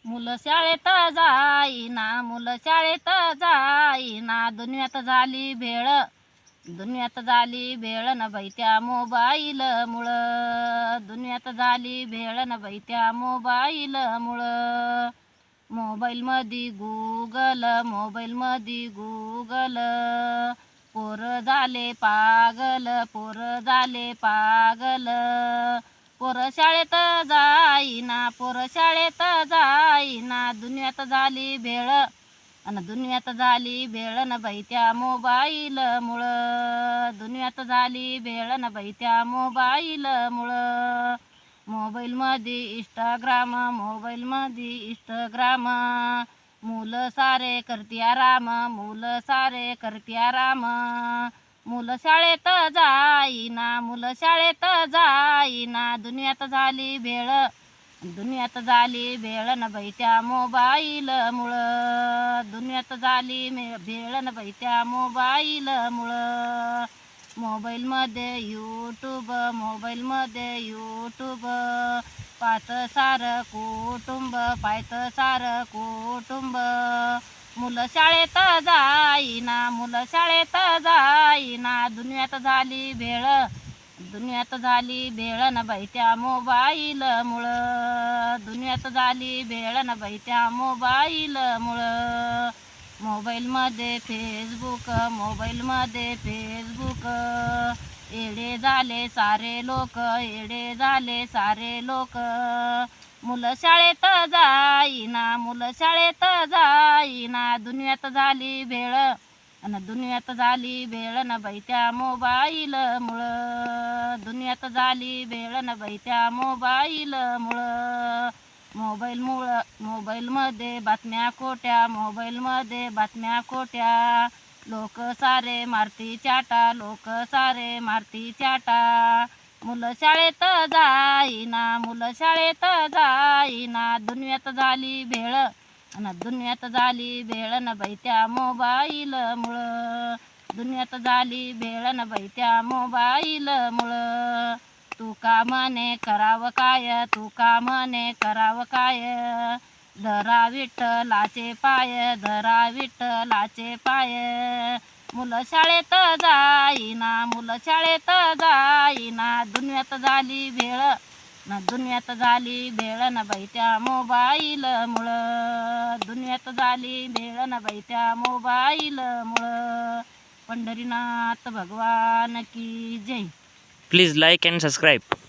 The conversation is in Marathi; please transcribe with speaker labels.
Speaker 1: मुलं शाळेत जाईना, मुलं शाळेत जाईना, दुनियात झाली भेळ, दुनियात झाली भेळ न बाई त्या मोबाईल मुळं, दुनियात झाली भेळ न बाई त्या मोबाईल मुळं. मोबाईलमध्ये गुगल, मोबाईलमध्ये गुगल, पोरं झाले पागल, पोरं झाले पागल. पोरं शाळेत जाईना, पोरं शाळेत जाईना, दुनियात झाली भेळ, अन दुनियात झाली भेळ न बाई त्या मोबाईल मुळं, दुनियात झाली भेळ न बाई त्या मोबाईल मुळं. मोबाईलमध्ये इंस्टाग्राम, मोबाईलमध्ये इंस्टाग्राम, मुलं सारे करत्या राम, मुलं सारे करत्या राम. मुलं शाळेत जाईना, मुलं शाळेत जाईना, दुनियात झाली भेळ, दुनियात झाली भेळ न बाई त्या मोबाईल मुळं, दुनियात झाली भेळ न बाई त्या मोबाईल मुळं. मोबाईलमध्ये यूट्यूब, मोबाईलमध्ये यूट्यूब, पाहतं सारं कुटुंब, पाहतं सारं कुटुंब. मुलं शाळेत जाईना, मुलं शाळेत जाईना, दुनियात झाली भेळ, दुनियात झाली भेळ न बाई त्या मोबाईल मुळं, दुनियात झाली भेळ न बाई त्या मोबाईल मुळं. मोबाईलमध्ये फेसबुक, मोबाईलमध्ये फेसबुक, येडे झाले सारे लोक, येडे झाले सारे लोक. मुलं शाळेत जाईना, मुलं शाळेत जाईना, दुनियात झाली भेळ, अन दुनियात झाली भेळ न बाई त्या मोबाईल मुळं, दुनियात झाली भेळ न बाई त्या मोबाईल मुळं. मोबाईलमध्ये बातम्या खोट्या, मोबाईलमध्ये बातम्या खोट्या, लोक सारे मारती चाटा, लोक सारे मारती चाटा. मुलं शाळेत जाईना, मुलं शाळेत जाईना, दुनियात झाली भेळ, अन दुनियात झाली भेळ न बाई त्या मोबाईल मुळं, दुनियात झाली भेळ न बाई त्या मोबाईल मुळं. तू का म्हणे करावं काय, तू का म्हणे करावं काय, धरा विठ्ठलाचे पाय, धरा विठ्ठलाचे पाय. मुलं शाळेत जाईना, मुलं शाळेत जाईना, दुनियात झाली भेळ, न दुनियात झाली भेळ न बाई त्या मोबाईल मुळं, दुनियात झाली भेळ न बाई त्या मोबाईल मुळं. पंढरीनाथ भगवान की जय.
Speaker 2: Please like and subscribe.